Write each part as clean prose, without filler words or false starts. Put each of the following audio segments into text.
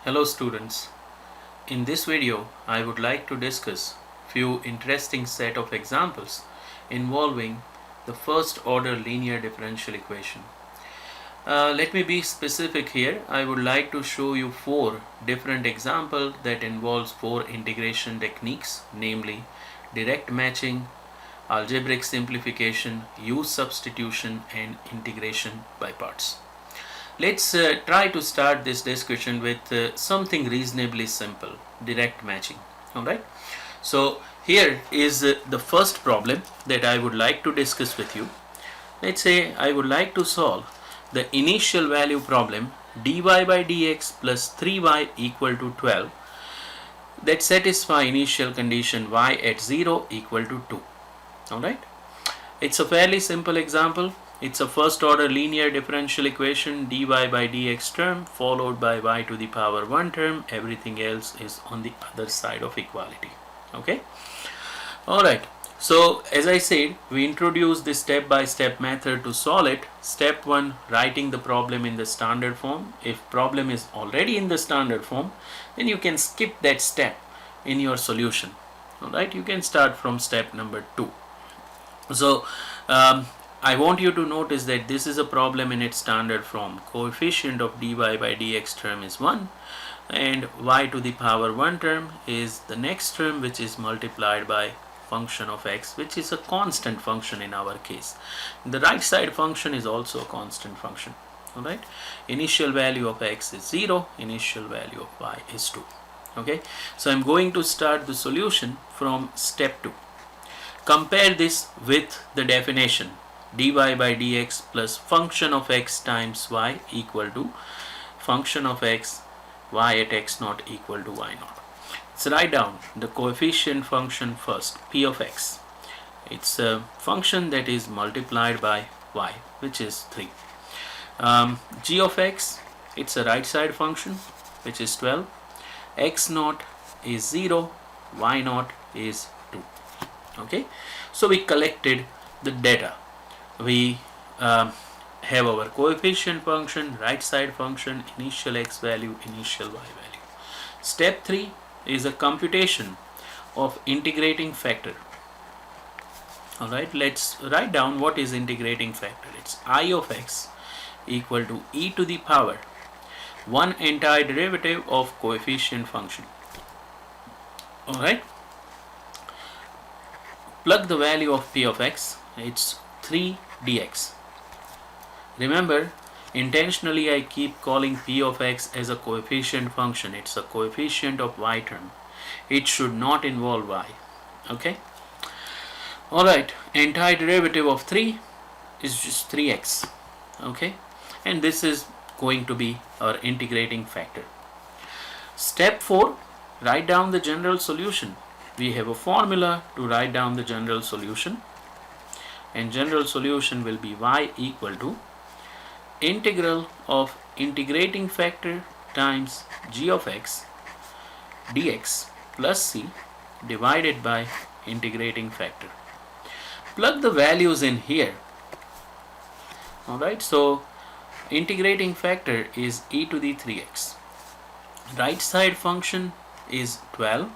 Hello students. In this video, I would like to discuss few interesting set of examples involving the first order linear differential equation. Let me be specific here. I would like to show you four different examples that involves four integration techniques, namely direct matching, algebraic simplification, use substitution, and integration by parts. Let's try to start this discussion with something reasonably simple, direct matching. Alright, so here is the first problem that I would like to discuss with you. Let's say I would like to solve the initial value problem dy by dx plus 3y equal to 12 that satisfy initial condition y at 0 equal to 2. Alright, it's a fairly simple example. It's a first order linear differential equation, dy by dx term followed by y to the power 1 term. Everything else is on the other side of equality. Okay. Alright. So as I said, we introduce this step-by-step method to solve it. Step 1, writing the problem in the standard form. If problem is already in the standard form, then you can skip that step in your solution. Alright, you can start from step number 2. So I want you to notice that this is a problem in its standard form. Coefficient of dy by dx term is 1 and y to the power 1 term is the next term, which is multiplied by function of x, which is a constant function in our case. The right side function is also a constant function. Alright, initial value of x is 0, initial value of y is 2. Okay, so I'm going to start the solution from step 2. Compare this with the definition dy by dx plus function of x times y equal to function of x y at x naught equal to y naught. Let's write down the coefficient function first, p of x. It's a function that is multiplied by y, which is 3. G of x, it's a right side function, which is 12. X naught is 0, y naught is 2. Okay, so we collected the data. We have our coefficient function, right side function, initial x value, initial y value. Step 3 is a computation of integrating factor. Alright, let's write down what is integrating factor. It's I of x equal to e to the power 1 entire derivative of coefficient function. Alright, plug the value of p of x, it's 3 dx. Remember, intentionally I keep calling p of x as a coefficient function. It's a coefficient of y term. It should not involve y. Okay. Alright, entire derivative of 3 is just 3x. Okay, and this is going to be our integrating factor. Step 4, write down the general solution. We have a formula to write down the general solution, and general solution will be y equal to integral of integrating factor times g of x dx plus c divided by integrating factor. Plug the values in here. Alright, so integrating factor is e to the 3x. Right side function is 12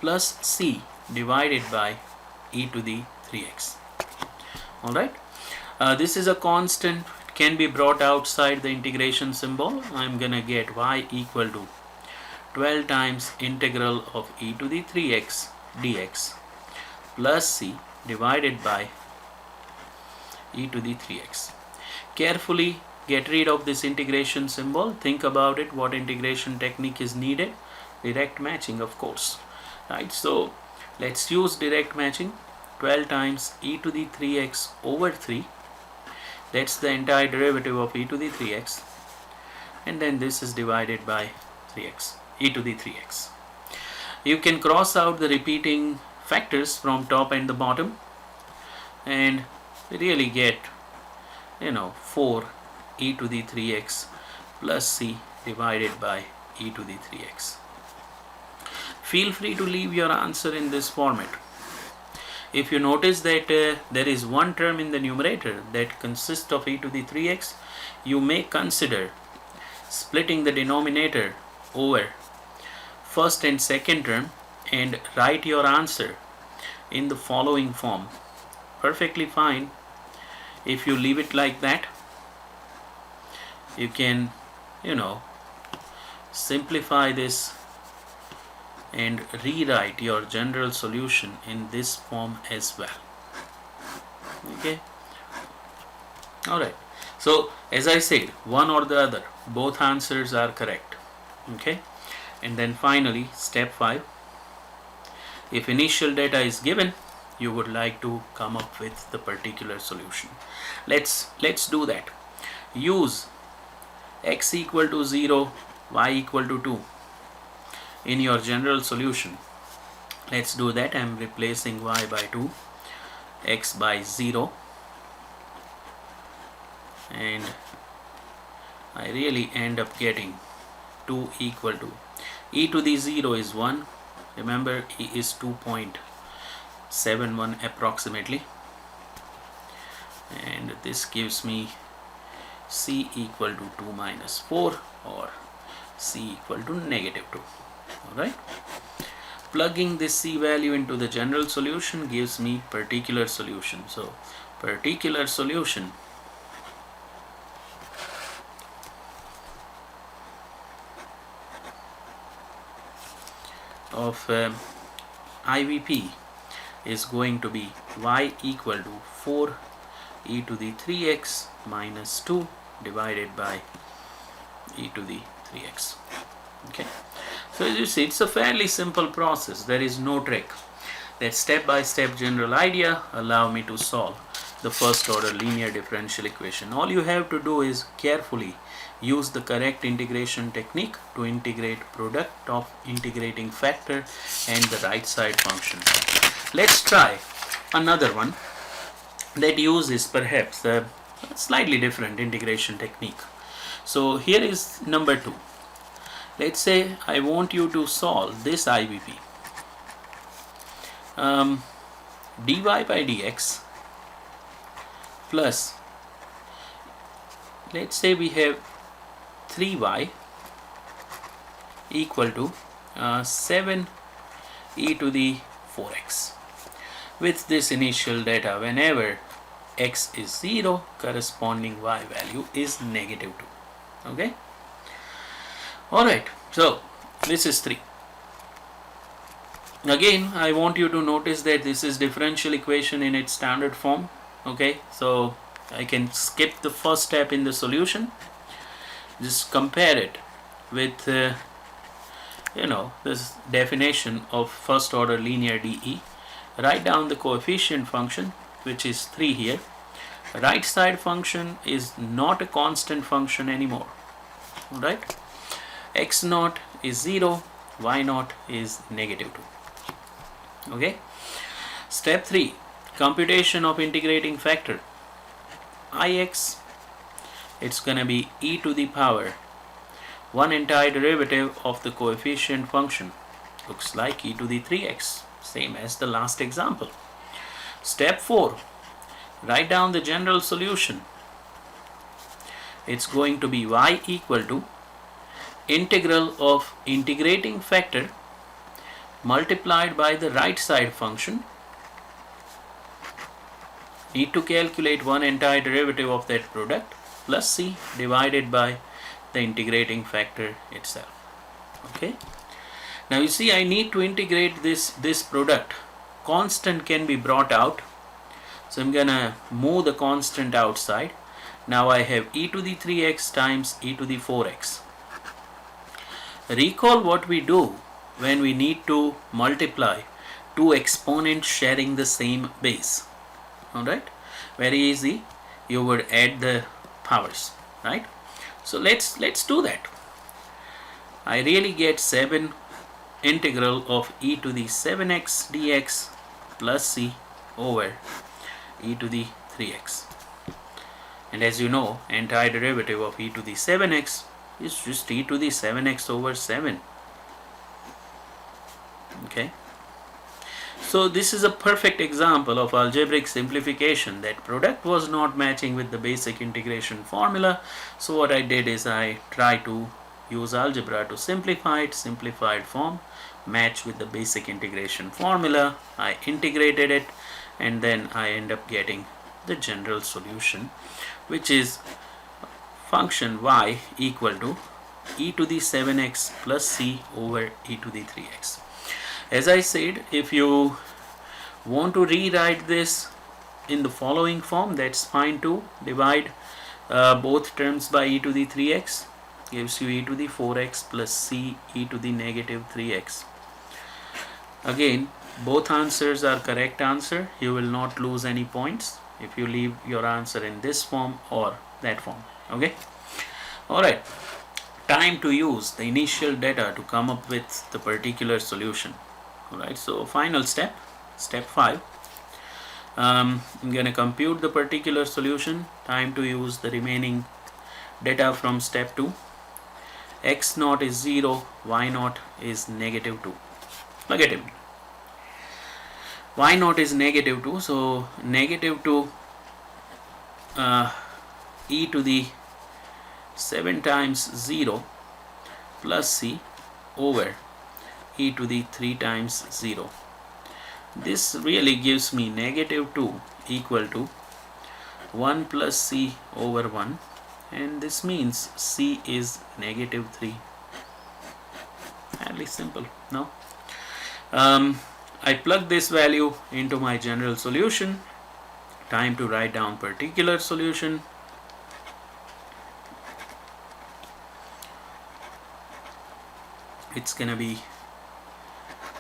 plus c divided by e to the 3x. Alright, this is a constant, can be brought outside the integration symbol. I'm gonna get y equal to 12 times integral of e to the 3x dx plus c divided by e to the 3x. Carefully get rid of this integration symbol. Think about it, what integration technique is needed. Direct matching, of course. Right, so let's use direct matching. 12 times e to the 3x over 3, that's the entire derivative of e to the 3x, and then this is divided by 3x, e to the 3x. You can cross out the repeating factors from top and the bottom, and really get 4 e to the 3x plus c divided by e to the 3x. Feel free to leave your answer in this format. If you notice that there is one term in the numerator that consists of e to the 3x, you may consider splitting the denominator over first and second term and write your answer in the following form. Perfectly fine. If you leave it like that, you can, simplify this and rewrite your general solution in this form as well. Okay. Alright. So as I said, one or the other, both answers are correct. Okay. And then finally, step 5. If initial data is given, you would like to come up with the particular solution. Let's do that. Use x equal to 0, y equal to 2 in your general solution. Let's do that. I am replacing y by 2, x by 0, and I really end up getting 2 equal to e to the 0 is 1. Remember, e is 2.71 approximately, and this gives me c equal to 2 minus 4 or c equal to negative 2. Alright. Plugging this c value into the general solution gives me particular solution. So particular solution of IVP is going to be y equal to 4 e to the 3x minus 2 divided by e to the 3x. Okay. So as you see, it's a fairly simple process. There is no trick. That step-by-step general idea allow me to solve the first order linear differential equation. All you have to do is carefully use the correct integration technique to integrate product of integrating factor and the right side function. Let's try another one that uses perhaps a slightly different integration technique. So here is number 2. Let's say I want you to solve this IVP. Dy by dx plus, let's say we have 3y equal to 7 e to the 4x. With this initial data, whenever x is 0, corresponding y value is negative 2. Okay. Alright, so this is 3. Again, I want you to notice that this is differential equation in its standard form. Okay, so I can skip the first step in the solution. Just compare it with this definition of first order linear DE. Write down the coefficient function, which is 3 here. Right side function is not a constant function anymore. Alright, x naught is 0, y naught is negative 2. Okay. Step 3, computation of integrating factor. Ix, it's gonna be e to the power 1 entire derivative of the coefficient function. Looks like e to the 3x, same as the last example. Step 4, write down the general solution. It's going to be y equal to integral of integrating factor multiplied by the right side function. Need to calculate 1 entire derivative of that product plus c divided by the integrating factor itself. Okay. Now you see, I need to integrate this product. Constant can be brought out, so I'm gonna move the constant outside. Now I have e to the 3x times e to the 4x. Recall what we do when we need to multiply two exponents sharing the same base. Alright, very easy. You would add the powers, right? So let's do that. I really get 7 integral of e to the 7x dx plus c over e to the 3x. And as you know, entire derivative of e to the 7x is just e to the 7x over 7. Okay. So this is a perfect example of algebraic simplification. That product was not matching with the basic integration formula. So what I did is I tried to use algebra to simplify it, simplified form, match with the basic integration formula. I integrated it, and then I end up getting the general solution, which is function y equal to e to the 7x plus c over e to the 3x. As I said, if you want to rewrite this in the following form, that's fine too. Divide both terms by e to the 3x, gives you e to the 4x plus c e to the negative 3x. Again, both answers are correct answer. You will not lose any points if you leave your answer in this form or that form. Okay. Alright. Time to use the initial data to come up with the particular solution. Alright, so final step, step 5. I'm going to compute the particular solution. Time to use the remaining data from step 2. X naught is 0, y naught is negative 2. Look at it. Y naught is negative 2, so negative 2 e to the 7 times 0 plus c over e to the 3 times 0. This really gives me negative 2 equal to 1 plus c over 1, and this means c is negative 3. Fairly simple, no? I plug this value into my general solution. Time to write down particular solution. It's gonna be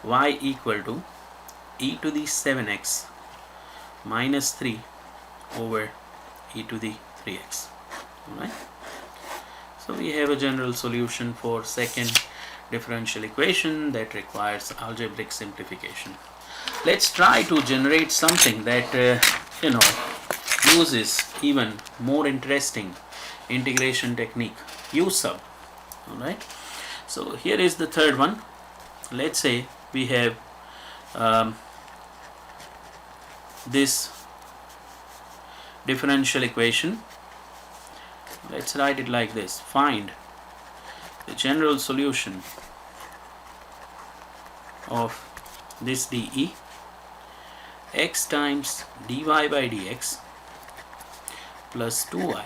y equal to e to the 7x minus 3 over e to the 3x. Alright, so we have a general solution for second differential equation that requires algebraic simplification. Let's try to generate something that uses even more interesting integration technique, u sub. Alright, so here is the third one. Let's say we have this differential equation. Let's write it like this: find the general solution of this dE, x times dy by dx plus 2y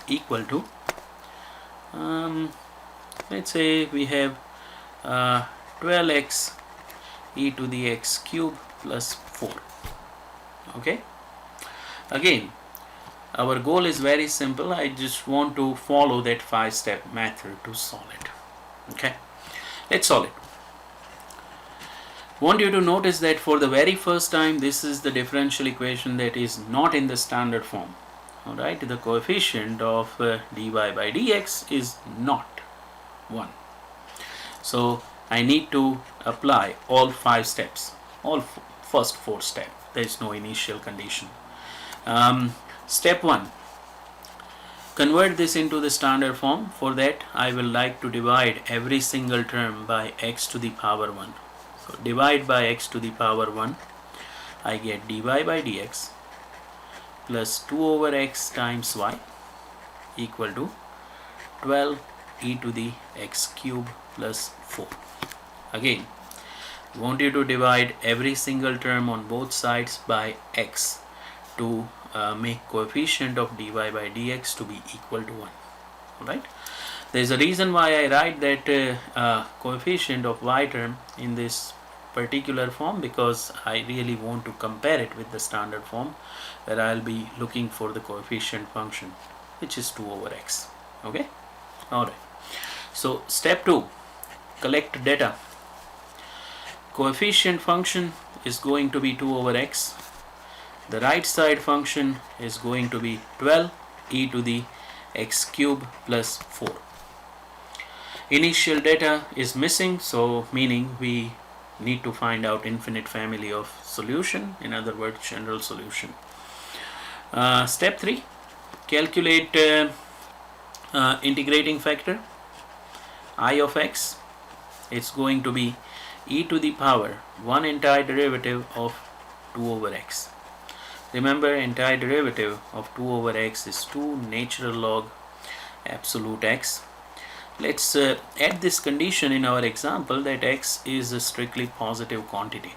equal to let's say we have 12x e to the x cube plus 4. Okay, again our goal is very simple. I just want to follow that 5-step method to solve it. Okay, let's solve it. Want you to notice that for the very first time this is the differential equation that is not in the standard form. Alright, the coefficient of dy by dx is not 1. So I need to apply all 5 steps, all first 4 steps. There is no initial condition. Step 1, convert this into the standard form. For that I will like to divide every single term by x to the power 1. So divide by x to the power 1, I get dy by dx plus 2 over x times y equal to 12 e to the x cube plus 4. Again, I want you to divide every single term on both sides by x to make coefficient of dy by dx to be equal to 1. Alright, there is a reason why I write that coefficient of y term in this particular form, because I really want to compare it with the standard form where I will be looking for the coefficient function, which is 2 over x. Okay, alright, so step 2, collect data. Coefficient function is going to be 2 over x. The right side function is going to be 12 e to the x cube plus 4. Initial data is missing, so meaning we need to find out infinite family of solution, in other words general solution. Step 3, calculate integrating factor I of x. It's going to be e to the power 1 antiderivative of 2 over x. Remember, antiderivative of 2 over x is 2 natural log absolute x. Let's add this condition in our example that x is a strictly positive quantity.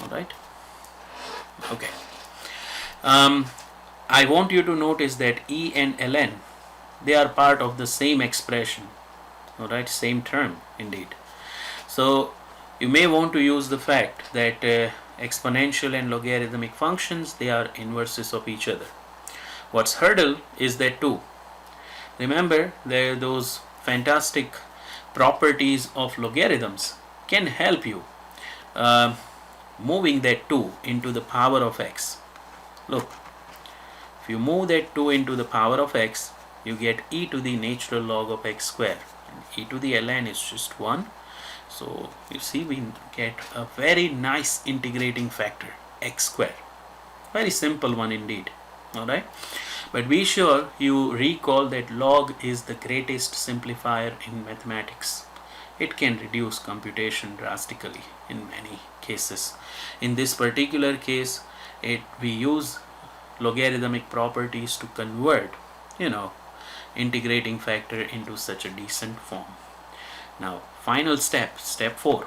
Alright? Okay. I want you to notice that e and ln, they are part of the same expression. Alright, same term indeed. So you may want to use the fact that exponential and logarithmic functions, they are inverses of each other. What's hurdle is that 2. Remember, there are those fantastic properties of logarithms can help you moving that 2 into the power of x. Look, if you move that 2 into the power of x, you get e to the natural log of x square. And e to the ln is just 1. So you see, we get a very nice integrating factor, x square. Very simple one indeed. Alright, but be sure you recall that log is the greatest simplifier in mathematics. It can reduce computation drastically in many cases. In this particular case, we use logarithmic properties to convert, integrating factor into such a decent form. Now, final step, step 4.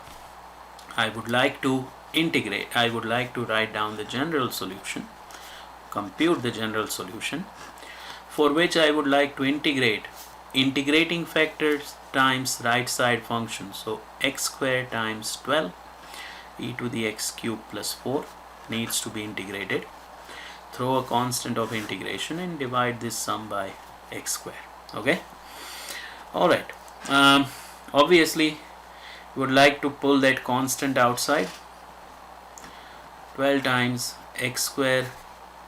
I would like to write down the general solution, compute the general solution, for which I would like to integrating factors times right side function. So x square times 12 e to the x cube plus 4 needs to be integrated. Throw a constant of integration and divide this sum by x square. Okay. Alright. Obviously, would like to pull that constant outside. 12 times x square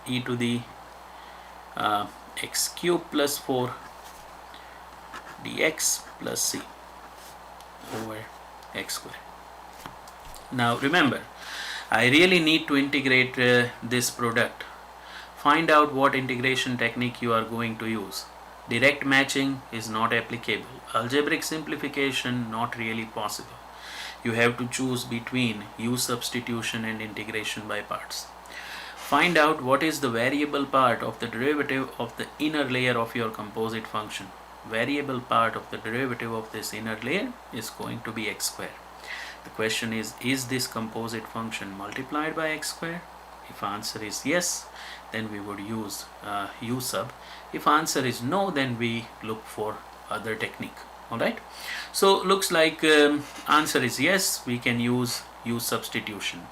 e to the x cube plus 4 dx plus c over x square. Now remember, I really need to integrate this product. Find out what integration technique you are going to use. Direct matching is not applicable. Algebraic simplification, not really possible. You have to choose between u substitution and integration by parts. Find out what is the variable part of the derivative of the inner layer of your composite function. Variable part of the derivative of this inner layer is going to be x square. The question is this composite function multiplied by x square? If answer is yes, then we would use u sub. If answer is no, then we look for other technique. Alright, so looks like answer is yes, we can use u substitution.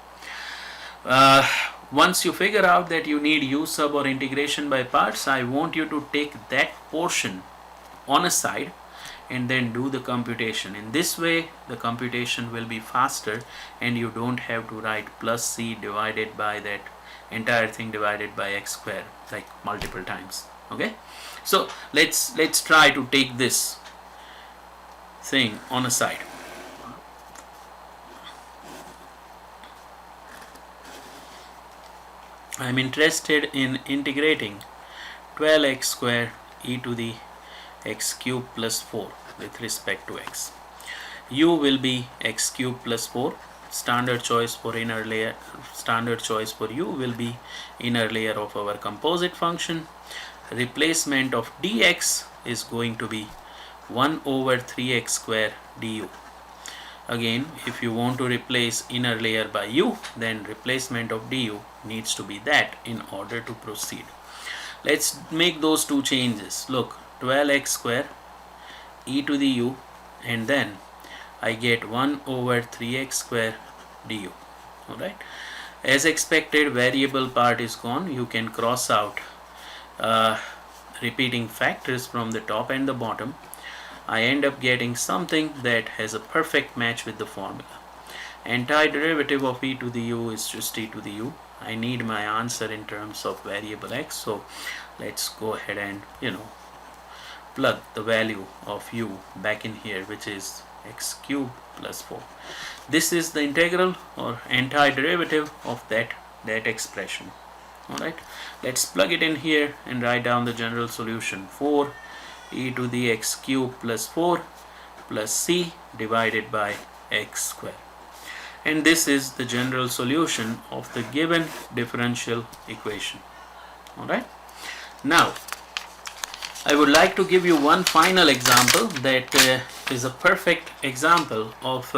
Once you figure out that you need u sub or integration by parts, I want you to take that portion on a side and then do the computation. In this way, the computation will be faster and you don't have to write plus c divided by that entire thing divided by x square like multiple times. Okay, so let's try to take this thing on a side. I am interested in integrating 12x square e to the x cube plus 4 with respect to x. U will be x cube plus 4. Standard choice for inner layer. Standard choice for u will be inner layer of our composite function. Replacement of dx is going to be 1 over 3x square du. Again, if you want to replace inner layer by u, then replacement of du needs to be that in order to proceed. Let's make those two changes. Look, 12x square e to the u, and then I get 1 over 3x square du. Alright, as expected, variable part is gone. You can cross out repeating factors from the top and the bottom. I end up getting something that has a perfect match with the formula. Antiderivative of e to the u is just e to the u. I need my answer in terms of variable x, so let's go ahead and plug the value of u back in here, which is x cube plus 4. This is the integral or antiderivative of that expression. Alright, let's plug it in here and write down the general solution. 4 e to the x cube plus 4 plus c divided by x square. And this is the general solution of the given differential equation. Alright. Now, I would like to give you one final example that is a perfect example of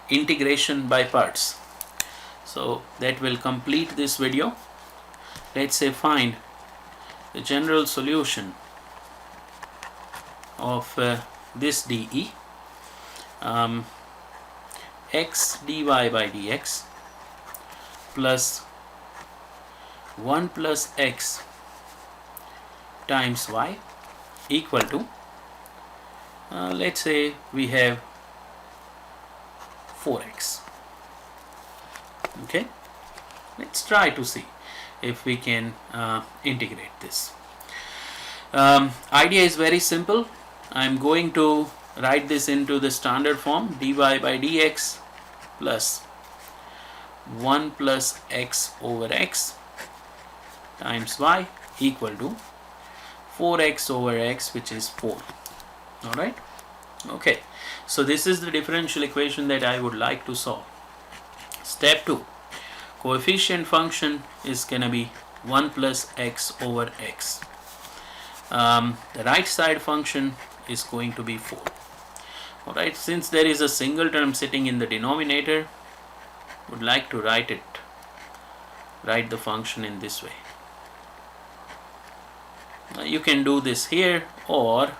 integration by parts. So that will complete this video. Let's say find the general solution of this dE, x dy by dx plus 1 plus x times y equal to, let's say we have 4x. Okay, let's try to see if we can integrate this. Idea is very simple. I'm going to write this into the standard form, dy by dx plus 1 plus x over x times y equal to 4x over x, which is 4. Alright. Okay, so this is the differential equation that I would like to solve. Step 2. Coefficient function is going to be 1 plus x over x. The right side function is going to be 4. Alright, since there is a single term sitting in the denominator, would like to write the function in this way. You can do this here, or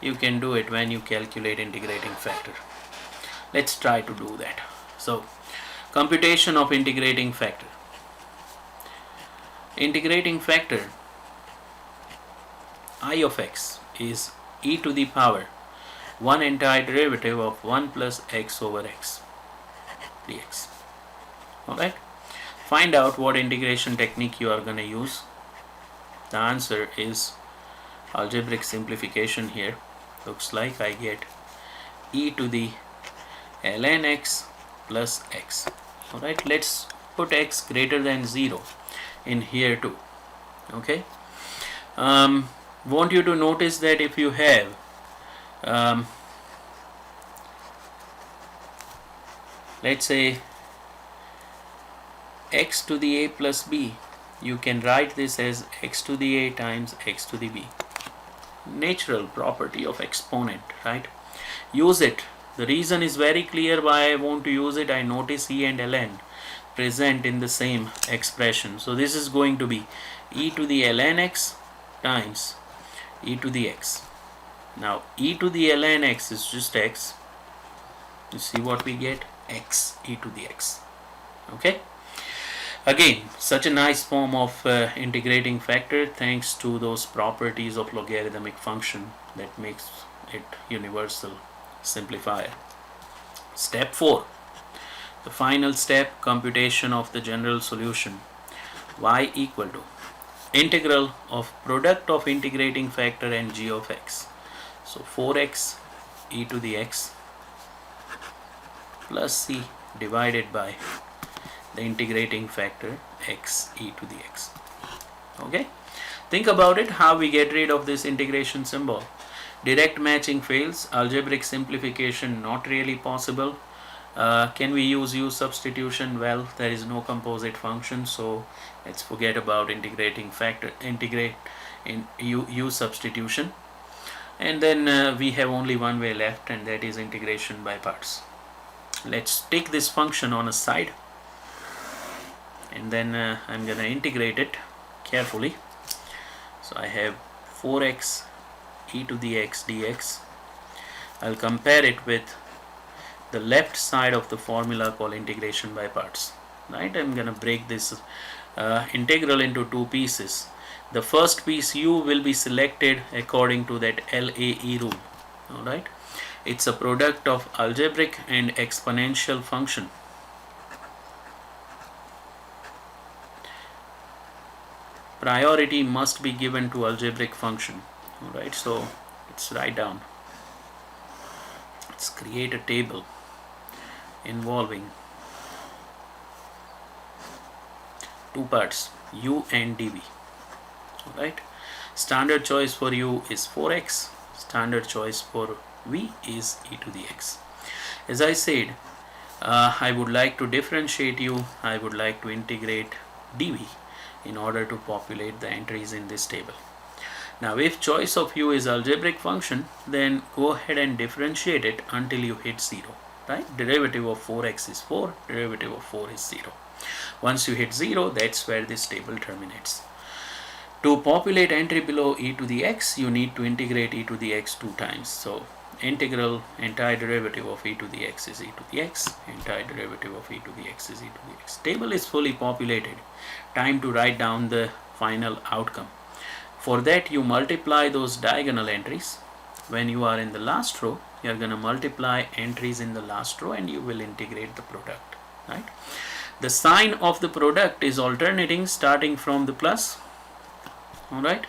you can do it when you calculate integrating factor. Let's try to do that. So, computation of integrating factor. Integrating factor I of x is e to the power 1 entire derivative of 1 plus x over x dx. Alright, find out what integration technique you are going to use. The answer is algebraic simplification here. Looks like I get e to the ln x plus x. Alright, let's put x greater than 0 in here too. Okay, want you to notice that if you have let's say x to the a plus b, you can write this as x to the a times x to the b. Natural property of exponent, right? Use it. The reason is very clear why I want to use it. I notice e and ln present in the same expression. So this is going to be e to the ln x times e to the x. Now e to the ln x is just x. You see what we get? X e to the x. Okay. Again, such a nice form of integrating factor thanks to those properties of logarithmic function that makes it universal simplifier. Step 4. The final step, computation of the general solution. Y equal to integral of product of integrating factor and g of x. So 4x e to the x plus c divided by the integrating factor x e to the x. Okay, think about it, how we get rid of this integration symbol. Direct matching fails, algebraic simplification not really possible. Can we use u substitution? Well, there is no composite function, so let's forget about integrating factor, integrate in u substitution, and then we have only one way left, and that is integration by parts. Let's take this function on a side, and then I'm gonna integrate it carefully. So I have 4x e to the x dx. I'll compare it with the left side of the formula called integration by parts. Right? I'm gonna break this integral into two pieces. The first piece u will be selected according to that LAE rule. Alright, it's a product of algebraic and exponential function. Priority must be given to algebraic function. Alright, so let's write down. Let's create a table involving two parts, u and dv. Alright, standard choice for u is 4x, standard choice for v is e to the x. As I said, I would like to differentiate u, I would like to integrate dv in order to populate the entries in this table. Now if choice of u is algebraic function, then go ahead and differentiate it until you hit 0. Right? Derivative of 4x is 4, derivative of 4 is 0. Once you hit 0, that's where this table terminates. To populate entry below e to the x, you need to integrate e to the x 2 times. So integral entire derivative of e to the x is e to the x, entire derivative of e to the x is e to the x. Table is fully populated. Time to write down the final outcome. For that, you multiply those diagonal entries. When you are in the last row, you are going to multiply entries in the last row and you will integrate the product. Right? The sign of the product is alternating starting from the plus. Alright,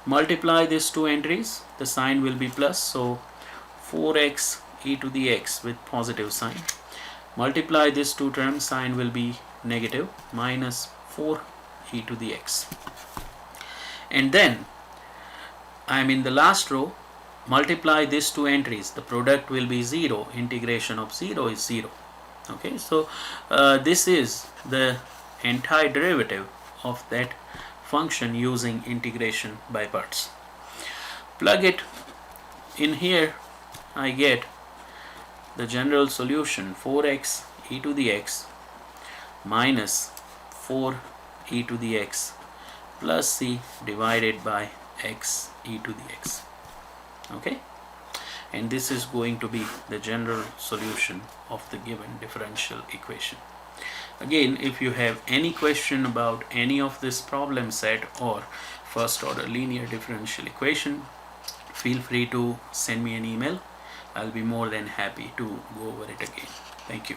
multiply these two entries, the sign will be plus, so 4x e to the x with positive sign. Multiply these two terms, sign will be negative, minus 4 e to the x. And then I am in the last row, multiply these two entries, the product will be 0, integration of 0 is 0. Okay, so this is the entire derivative of that function using integration by parts. Plug it in here, I get the general solution 4x e to the x minus 4 e to the x plus c divided by x e to the x. Okay, and this is going to be the general solution of the given differential equation. Again, if you have any question about any of this problem set or first order linear differential equation, feel free to send me an email. I'll be more than happy to go over it again. Thank you.